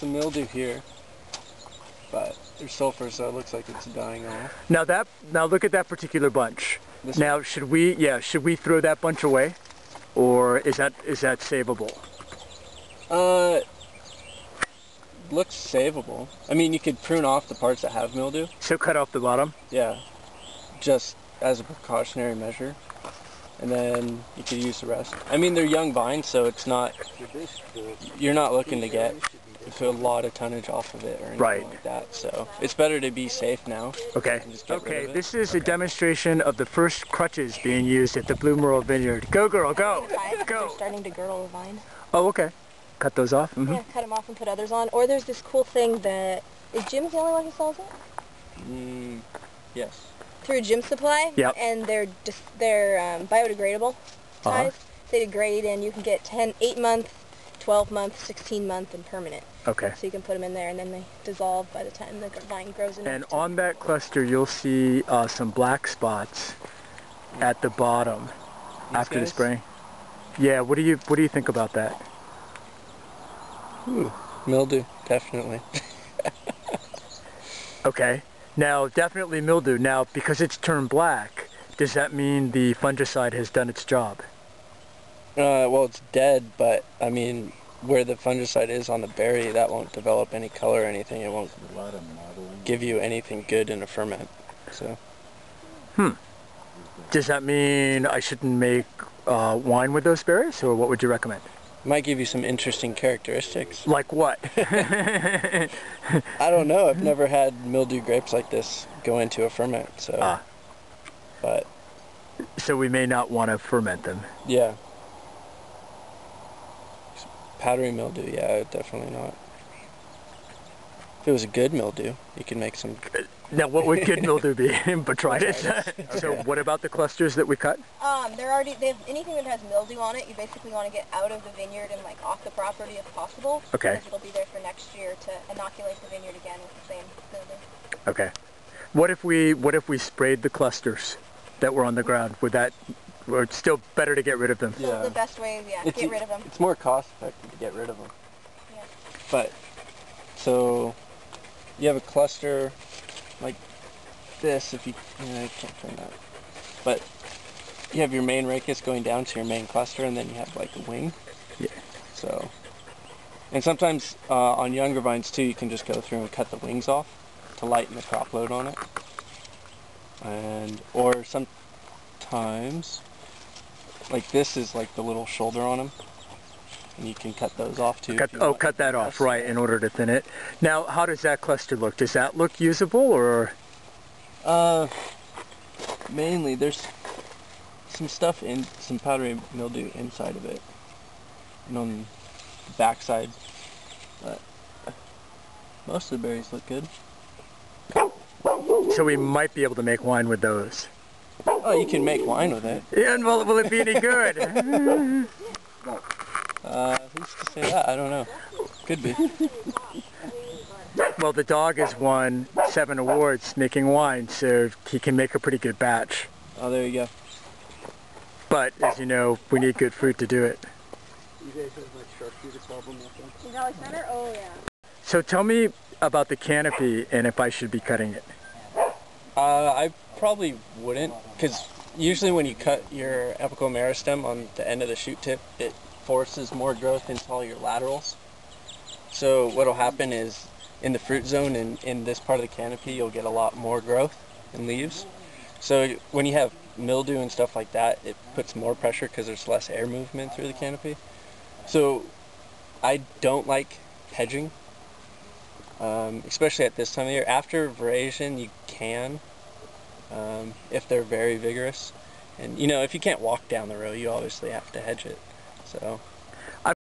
some mildew here, but there's sulfur, so it looks like it's dying off. Now look at that particular bunch. This now one? should we throw that bunch away, or is that savable? Looks savable. I mean, you could prune off the parts that have mildew. So cut off the bottom? Yeah, just as a precautionary measure. And then you could use the rest. I mean, they're young vines, so it's not, you're not looking to get a lot of tonnage off of it or anything like that. So it's better to be safe now. Okay. Okay, this is a demonstration of the first crutches being used at the Blue Merle Vineyard. Go girl, go! Go! They're starting to girdle the vine. Oh, okay. Cut those off? Mm-hmm. Yeah, cut them off and put others on. Or there's this cool thing that, is Jim's the only one who sells it? Yes. Through Gym Supply. Yep. And they're biodegradable ties. They degrade, and you can get 8-month, 12-month, 16-month, and permanent. Okay. So you can put them in there, and then they dissolve by the time the vine grows enough. And on that cluster, you'll see some black spots at the bottom after the spraying. Yeah. What do you think about that? Ooh, mildew, definitely. Okay. Now, definitely mildew. Now, because it's turned black, does that mean the fungicide has done its job? Well, it's dead, but I mean, where the fungicide is on the berry, that won't develop any color or anything. It won't give you anything good in a ferment. So. Does that mean I shouldn't make wine with those berries, or what would you recommend? Might give you some interesting characteristics. Like what? I don't know. I've never had mildew grapes like this go into a ferment, so. But. So we may not want to ferment them. Yeah. Powdery mildew, yeah, definitely not. If it was a good mildew, you could make some. Now, what would good mildew be? Botrytis. Okay. So, what about the clusters that we cut? They have anything that has mildew on it. You basically want to get out of the vineyard and like off the property if possible. Okay. Because it'll be there for next year to inoculate the vineyard again with the same mildew. Okay. What if we sprayed the clusters that were on the ground? Or it's still better to get rid of them? So the best way, get rid of them. It's more cost effective to get rid of them. Yeah. But so you have a cluster like this. If you, I can't turn that. But you have your main rachis going down to your main cluster, and then you have like a wing. Yeah. So, and sometimes on younger vines too, you can just go through and cut the wings off to lighten the crop load on it. Or sometimes, like this is like the little shoulder on them, and you can cut those off too. Cut that off, right, in order to thin it. Now, how does that cluster look? Does that look usable, or? Mainly there's some stuff some powdery mildew inside of it, and on the back side, but most of the berries look good. So we might be able to make wine with those. Oh, you can make wine with it. Yeah, and will it be any good? Who's to say that? I don't know. Could be. Well, the dog has won 7 awards making wine, so he can make a pretty good batch. Oh, there you go. But, as you know, we need good fruit to do it. You guys have like sharpshooter problem with them? In Valley Center? Oh, yeah. So tell me about the canopy and if I should be cutting it. I probably wouldn't, because usually when you cut your apical meristem on the end of the shoot tip, it forces more growth into all your laterals. So what'll happen is in the fruit zone and in this part of the canopy, you'll get a lot more growth and leaves. So when you have mildew and stuff like that, it puts more pressure because there's less air movement through the canopy. So I don't like hedging, especially at this time of year. After veraison, you can, if they're very vigorous. And you know, if you can't walk down the row, you obviously have to hedge it. So